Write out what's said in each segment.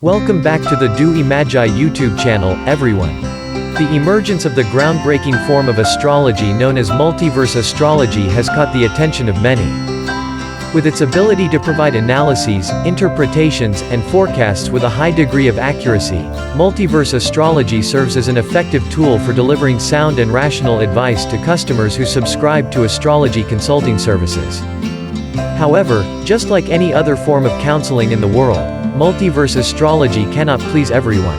Welcome back to the Duy Magi YouTube channel, everyone. The emergence of the groundbreaking form of astrology known as multiverse astrology has caught the attention of many. With its ability to provide analyses, interpretations, and forecasts with a high degree of accuracy, multiverse astrology serves as an effective tool for delivering sound and rational advice to customers who subscribe to astrology consulting services. However, just like any other form of counseling in the world, multiverse astrology cannot please everyone.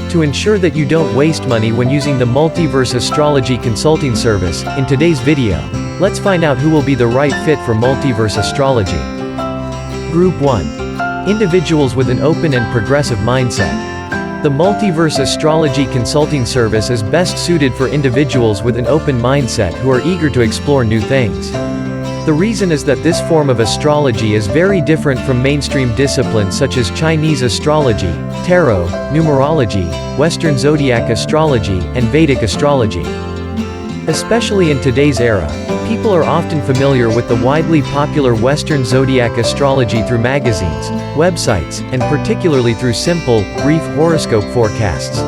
To ensure that you don't waste money when using the Multiverse Astrology consulting service, in today's video, let's find out who will be the right fit for multiverse astrology. Group 1. Individuals with an open and progressive mindset. The Multiverse Astrology consulting service is best suited for individuals with an open mindset who are eager to explore new things. The reason is that this form of astrology is very different from mainstream disciplines such as Chinese astrology, tarot, numerology, Western zodiac astrology, and Vedic astrology. Especially in today's era, people are often familiar with the widely popular Western zodiac astrology through magazines, websites, and particularly through simple, brief horoscope forecasts.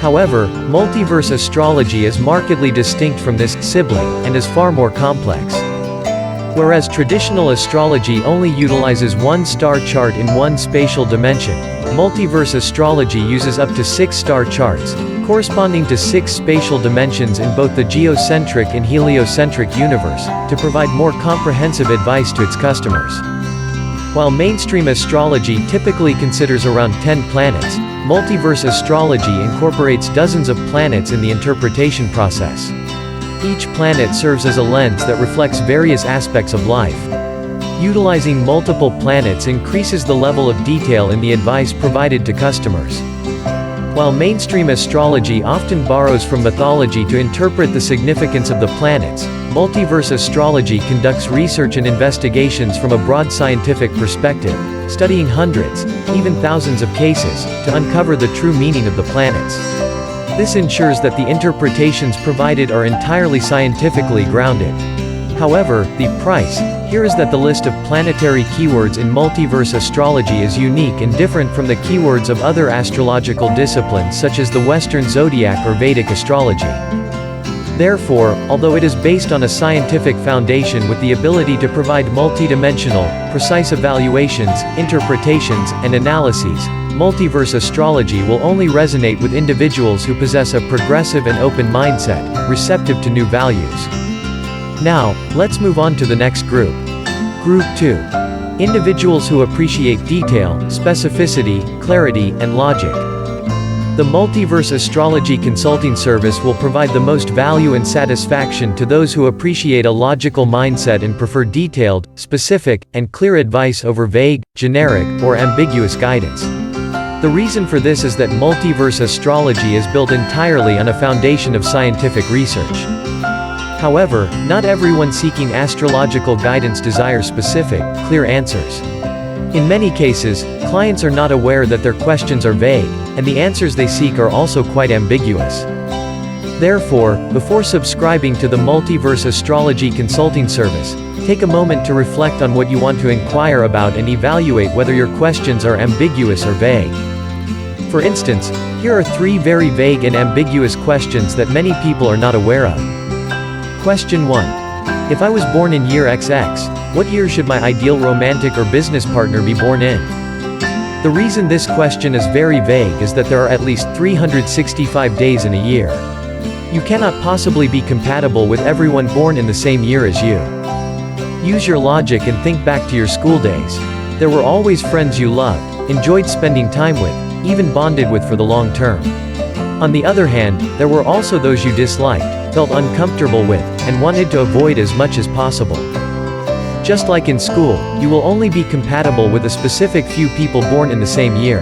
However, multiverse astrology is markedly distinct from this sibling and is far more complex. Whereas traditional astrology only utilizes one star chart in one spatial dimension, multiverse astrology uses up to 6 star charts, corresponding to 6 spatial dimensions in both the geocentric and heliocentric universe, to provide more comprehensive advice to its customers. While mainstream astrology typically considers around 10 planets, multiverse astrology incorporates dozens of planets in the interpretation process. Each planet serves as a lens that reflects various aspects of life. Utilizing multiple planets increases the level of detail in the advice provided to customers. While mainstream astrology often borrows from mythology to interpret the significance of the planets, multiverse astrology conducts research and investigations from a broad scientific perspective, studying hundreds, even thousands of cases, to uncover the true meaning of the planets. This ensures that the interpretations provided are entirely scientifically grounded. However, the price here is that the list of planetary keywords in multiverse astrology is unique and different from the keywords of other astrological disciplines such as the Western zodiac or Vedic astrology. Therefore, although it is based on a scientific foundation with the ability to provide multidimensional, precise evaluations, interpretations, and analyses, multiverse astrology will only resonate with individuals who possess a progressive and open mindset, receptive to new values. Now, let's move on to the next group. Group 2. Individuals who appreciate detail, specificity, clarity, and logic. The Multiverse Astrology consulting service will provide the most value and satisfaction to those who appreciate a logical mindset and prefer detailed, specific, and clear advice over vague, generic, or ambiguous guidance. The reason for this is that multiverse astrology is built entirely on a foundation of scientific research. However, not everyone seeking astrological guidance desires specific, clear answers. In many cases, clients are not aware that their questions are vague, and the answers they seek are also quite ambiguous. Therefore, before subscribing to the Multiverse Astrology consulting service, take a moment to reflect on what you want to inquire about and evaluate whether your questions are ambiguous or vague. For instance, here are 3 very vague and ambiguous questions that many people are not aware of. Question 1. If I was born in year XX, what year should my ideal romantic or business partner be born in? The reason this question is very vague is that there are at least 365 days in a year. You cannot possibly be compatible with everyone born in the same year as you. Use your logic and think back to your school days. There were always friends you loved, enjoyed spending time with, even bonded with for the long term. On the other hand, there were also those you disliked, felt uncomfortable with, and wanted to avoid as much as possible. Just like in school, you will only be compatible with a specific few people born in the same year.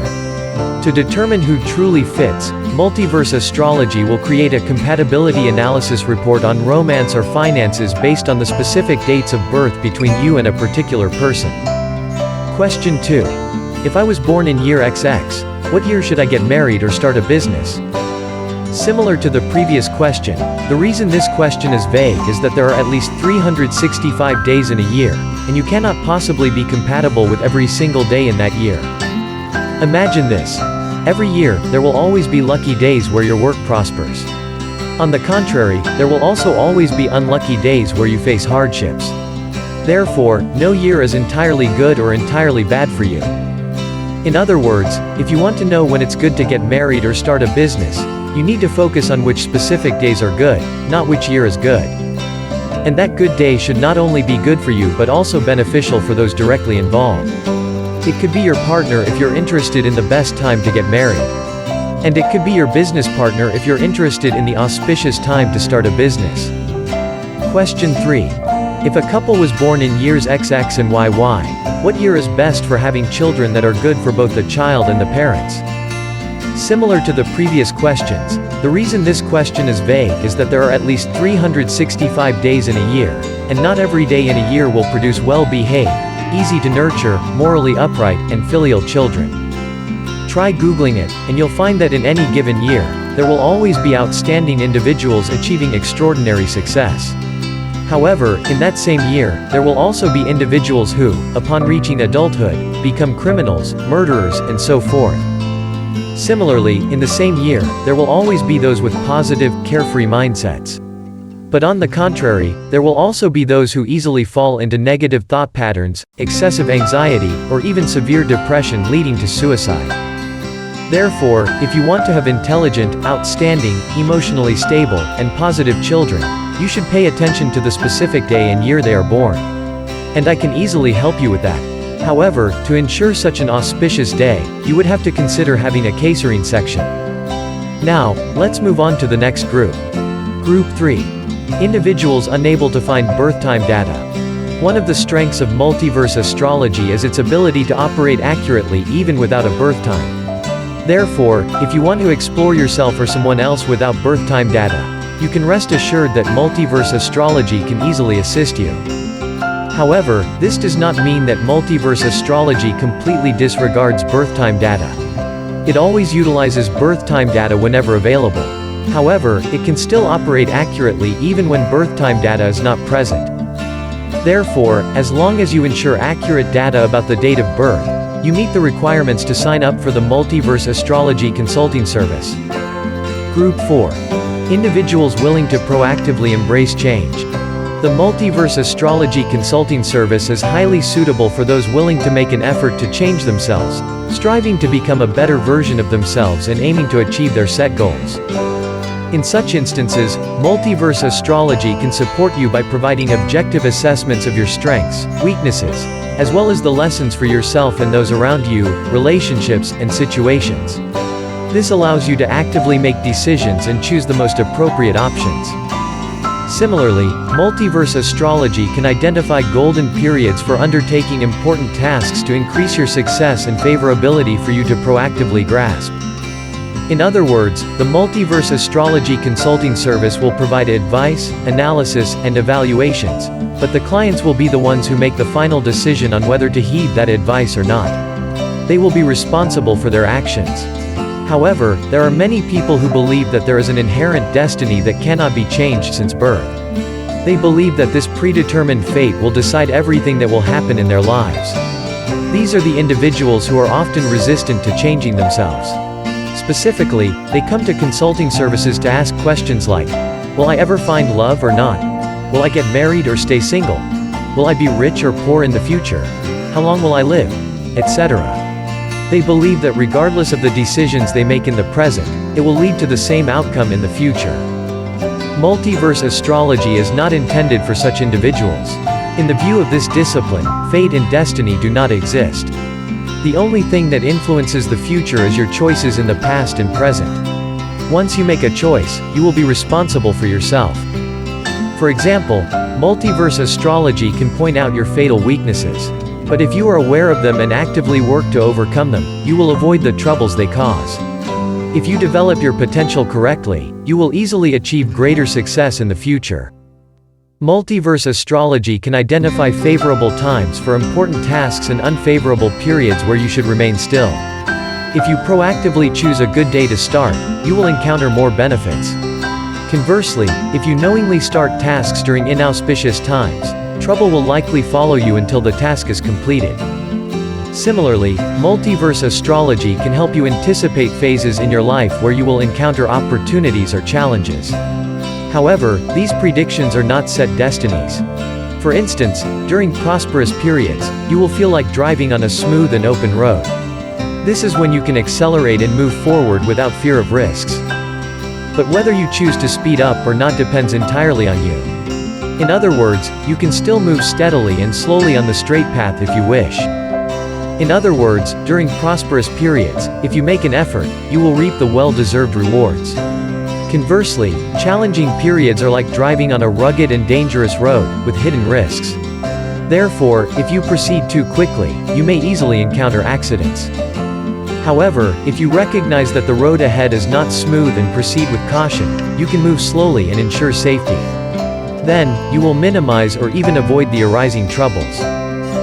To determine who truly fits, multiverse astrology will create a compatibility analysis report on romance or finances based on the specific dates of birth between you and a particular person. Question 2. If I was born in year XX, what year should I get married or start a business? Similar to the previous question, the reason this question is vague is that there are at least 365 days in a year, and you cannot possibly be compatible with every single day in that year. Imagine this. Every year, there will always be lucky days where your work prospers. On the contrary, there will also always be unlucky days where you face hardships. Therefore, no year is entirely good or entirely bad for you. In other words, if you want to know when it's good to get married or start a business, you need to focus on which specific days are good, not which year is good. And that good day should not only be good for you but also beneficial for those directly involved. It could be your partner if you're interested in the best time to get married. And it could be your business partner if you're interested in the auspicious time to start a business. Question 3. If a couple was born in years XX and YY, what year is best for having children that are good for both the child and the parents? Similar to the previous questions, the reason this question is vague is that there are at least 365 days in a year, and not every day in a year will produce well-behaved, easy to nurture, morally upright, and filial children. Try Googling it, and you'll find that in any given year, there will always be outstanding individuals achieving extraordinary success. However, in that same year, there will also be individuals who, upon reaching adulthood, become criminals, murderers, and so forth. Similarly, in the same year, there will always be those with positive, carefree mindsets. But on the contrary, there will also be those who easily fall into negative thought patterns, excessive anxiety, or even severe depression leading to suicide. Therefore, if you want to have intelligent, outstanding, emotionally stable, and positive children, you should pay attention to the specific day and year they are born. And I can easily help you with that. However, to ensure such an auspicious day, you would have to consider having a Caesarean section. Now, let's move on to the next group. Group 3. Individuals unable to find birth time data. One of the strengths of multiverse astrology is its ability to operate accurately even without a birth time. Therefore, if you want to explore yourself or someone else without birth time data, you can rest assured that multiverse astrology can easily assist you. However, this does not mean that multiverse astrology completely disregards birth time data. It always utilizes birth time data whenever available. However, it can still operate accurately even when birth time data is not present. Therefore, as long as you ensure accurate data about the date of birth, you meet the requirements to sign up for the Multiverse Astrology Consulting Service. Group 4. Individuals willing to proactively embrace change. The Multiverse Astrology Consulting Service is highly suitable for those willing to make an effort to change themselves, striving to become a better version of themselves and aiming to achieve their set goals. In such instances, Multiverse Astrology can support you by providing objective assessments of your strengths, weaknesses, as well as the lessons for yourself and those around you, relationships, and situations. This allows you to actively make decisions and choose the most appropriate options. Similarly, Multiverse Astrology can identify golden periods for undertaking important tasks to increase your success and favorability for you to proactively grasp. In other words, the Multiverse Astrology Consulting Service will provide advice, analysis, and evaluations, but the clients will be the ones who make the final decision on whether to heed that advice or not. They will be responsible for their actions. However, there are many people who believe that there is an inherent destiny that cannot be changed since birth. They believe that this predetermined fate will decide everything that will happen in their lives. These are the individuals who are often resistant to changing themselves. Specifically, they come to consulting services to ask questions like, will I ever find love or not? Will I get married or stay single? Will I be rich or poor in the future? How long will I live? Etc. They believe that regardless of the decisions they make in the present, it will lead to the same outcome in the future. Multiverse astrology is not intended for such individuals. In the view of this discipline, fate and destiny do not exist. The only thing that influences the future is your choices in the past and present. Once you make a choice, you will be responsible for yourself. For example, multiverse astrology can point out your fatal weaknesses. But if you are aware of them and actively work to overcome them, you will avoid the troubles they cause. If you develop your potential correctly, you will easily achieve greater success in the future. Multiverse astrology can identify favorable times for important tasks and unfavorable periods where you should remain still. If you proactively choose a good day to start, you will encounter more benefits. Conversely, if you knowingly start tasks during inauspicious times, trouble will likely follow you until the task is completed. Similarly, multiverse astrology can help you anticipate phases in your life where you will encounter opportunities or challenges. However, these predictions are not set destinies. For instance, during prosperous periods, you will feel like driving on a smooth and open road. This is when you can accelerate and move forward without fear of risks. But whether you choose to speed up or not depends entirely on you. In other words, you can still move steadily and slowly on the straight path if you wish. In other words, during prosperous periods, if you make an effort, you will reap the well-deserved rewards. Conversely, challenging periods are like driving on a rugged and dangerous road, with hidden risks. Therefore, if you proceed too quickly, you may easily encounter accidents. However, if you recognize that the road ahead is not smooth and proceed with caution, you can move slowly and ensure safety. Then, you will minimize or even avoid the arising troubles.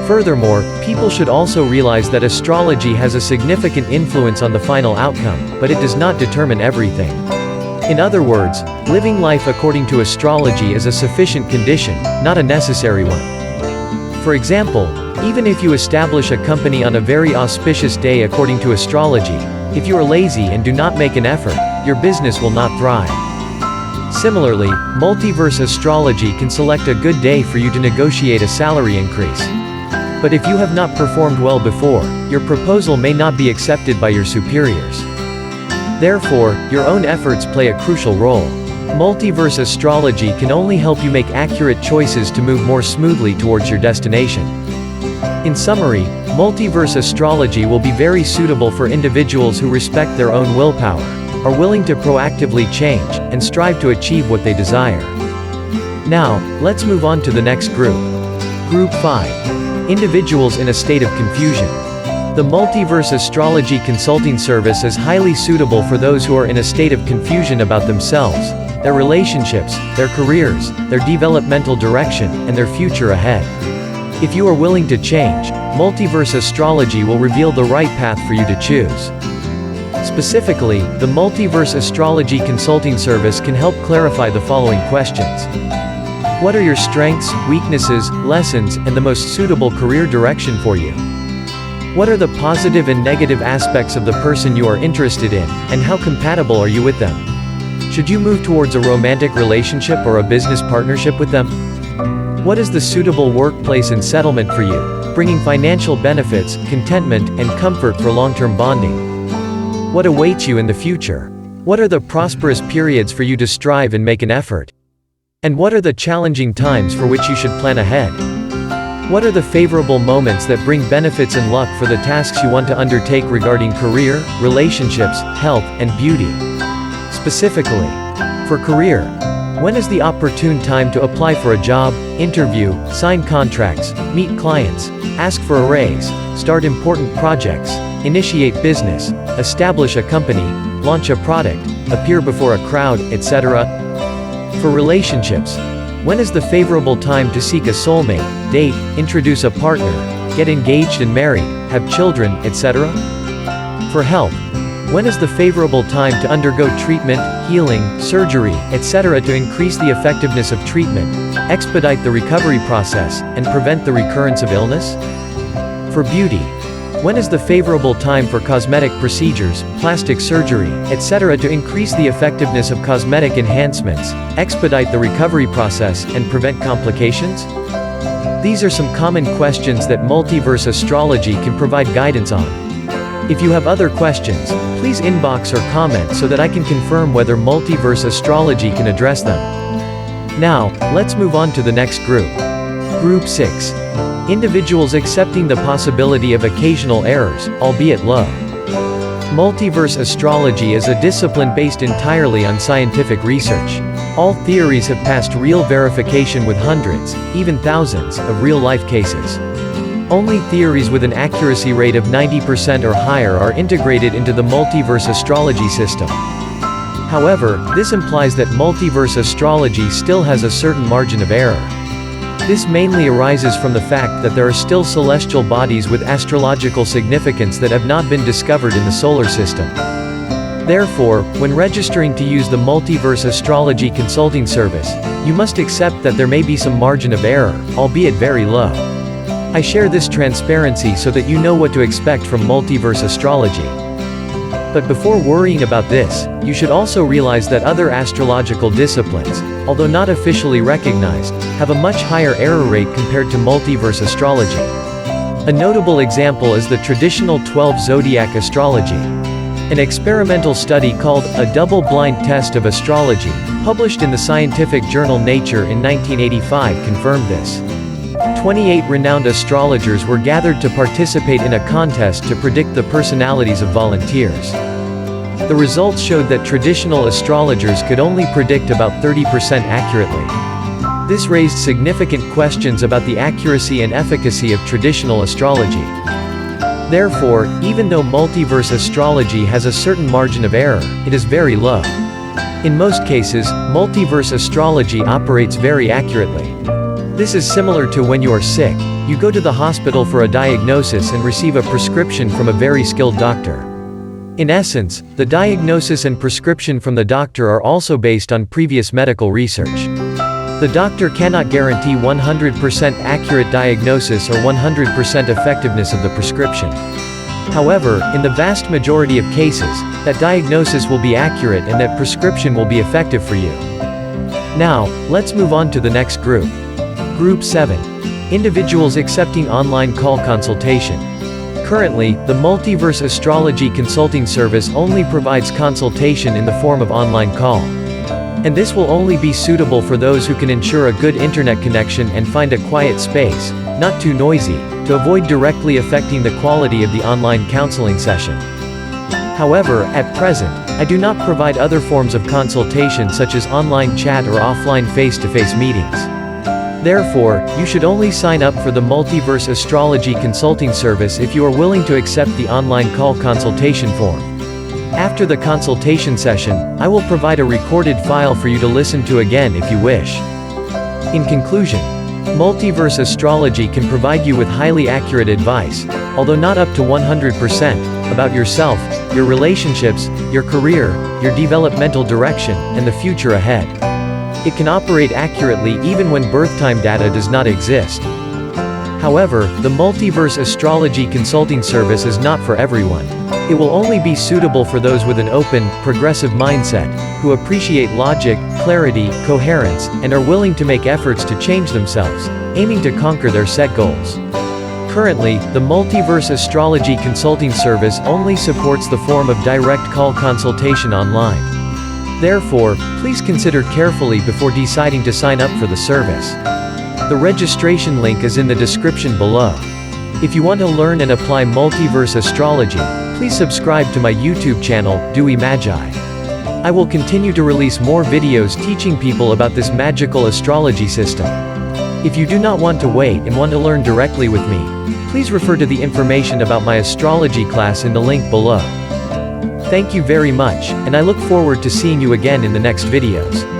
Furthermore, people should also realize that astrology has a significant influence on the final outcome, but it does not determine everything. In other words, living life according to astrology is a sufficient condition, not a necessary one. For example, even if you establish a company on a very auspicious day according to astrology, if you are lazy and do not make an effort, your business will not thrive. Similarly, multiverse astrology can select a good day for you to negotiate a salary increase. But if you have not performed well before, your proposal may not be accepted by your superiors. Therefore, your own efforts play a crucial role. Multiverse astrology can only help you make accurate choices to move more smoothly towards your destination. In summary, multiverse astrology will be very suitable for individuals who respect their own willpower, are willing to proactively change, and strive to achieve what they desire. Now, let's move on to the next group. Group 5. Individuals in a state of confusion. The Multiverse Astrology Consulting Service is highly suitable for those who are in a state of confusion about themselves, their relationships, their careers, their developmental direction, and their future ahead. If you are willing to change, Multiverse Astrology will reveal the right path for you to choose. Specifically, the Multiverse Astrology Consulting Service can help clarify the following questions. What are your strengths, weaknesses, lessons, and the most suitable career direction for you? What are the positive and negative aspects of the person you are interested in, and how compatible are you with them? Should you move towards a romantic relationship or a business partnership with them? What is the suitable workplace and settlement for you, bringing financial benefits, contentment, and comfort for long-term bonding? What awaits you in the future? What are the prosperous periods for you to strive and make an effort? And what are the challenging times for which you should plan ahead? What are the favorable moments that bring benefits and luck for the tasks you want to undertake regarding career, relationships, health, and beauty? Specifically, for career, when is the opportune time to apply for a job, interview, sign contracts, meet clients, ask for a raise, start important projects, initiate business, establish a company, launch a product, appear before a crowd, etc.? For relationships, when is the favorable time to seek a soulmate, date, introduce a partner, get engaged and married, have children, etc.? For health, when is the favorable time to undergo treatment, healing, surgery, etc. to increase the effectiveness of treatment, expedite the recovery process, and prevent the recurrence of illness? For beauty, when is the favorable time for cosmetic procedures, plastic surgery, etc. to increase the effectiveness of cosmetic enhancements, expedite the recovery process, and prevent complications? These are some common questions that Multiverse Astrology can provide guidance on. If you have other questions, please inbox or comment so that I can confirm whether Multiverse Astrology can address them. Now, let's move on to the next group. Group 6. Individuals accepting the possibility of occasional errors, albeit low. Multiverse astrology is a discipline based entirely on scientific research. All theories have passed real verification with hundreds, even thousands, of real-life cases. Only theories with an accuracy rate of 90% or higher are integrated into the multiverse astrology system. However, this implies that multiverse astrology still has a certain margin of error. This mainly arises from the fact that there are still celestial bodies with astrological significance that have not been discovered in the solar system. Therefore, when registering to use the Multiverse Astrology Consulting Service, you must accept that there may be some margin of error, albeit very low. I share this transparency so that you know what to expect from multiverse astrology. But before worrying about this, you should also realize that other astrological disciplines, although not officially recognized, have a much higher error rate compared to multiverse astrology. A notable example is the traditional 12 zodiac astrology. An experimental study called A Double-Blind Test of Astrology, published in the scientific journal Nature in 1985 confirmed this. 28 renowned astrologers were gathered to participate in a contest to predict the personalities of volunteers. The results showed that traditional astrologers could only predict about 30% accurately. This raised significant questions about the accuracy and efficacy of traditional astrology. Therefore, even though multiverse astrology has a certain margin of error, it is very low. In most cases, multiverse astrology operates very accurately. This is similar to when you are sick, you go to the hospital for a diagnosis and receive a prescription from a very skilled doctor. In essence, the diagnosis and prescription from the doctor are also based on previous medical research. The doctor cannot guarantee 100% accurate diagnosis or 100% effectiveness of the prescription. However, in the vast majority of cases, that diagnosis will be accurate and that prescription will be effective for you. Now, let's move on to the next group. Group 7. Individuals accepting online call consultation. Currently, the Multiverse Astrology Consulting Service only provides consultation in the form of online call. And this will only be suitable for those who can ensure a good internet connection and find a quiet space, not too noisy, to avoid directly affecting the quality of the online counseling session. However, at present, I do not provide other forms of consultation such as online chat or offline face-to-face meetings. Therefore, you should only sign up for the Multiverse Astrology Consulting Service if you are willing to accept the online call consultation form. After the consultation session, I will provide a recorded file for you to listen to again if you wish. In conclusion, Multiverse Astrology can provide you with highly accurate advice, although not up to 100%, about yourself, your relationships, your career, your developmental direction, and the future ahead. It can operate accurately even when birth-time data does not exist. However, the Multiverse Astrology Consulting Service is not for everyone. It will only be suitable for those with an open, progressive mindset, who appreciate logic, clarity, coherence, and are willing to make efforts to change themselves, aiming to conquer their set goals. Currently, the Multiverse Astrology Consulting Service only supports the form of direct call consultation online. Therefore, please consider carefully before deciding to sign up for the service. The registration link is in the description below. If you want to learn and apply multiverse astrology, please subscribe to my YouTube channel, Duy Magi. I will continue to release more videos teaching people about this magical astrology system. If you do not want to wait and want to learn directly with me, please refer to the information about my astrology class in the link below. Thank you very much, and I look forward to seeing you again in the next videos.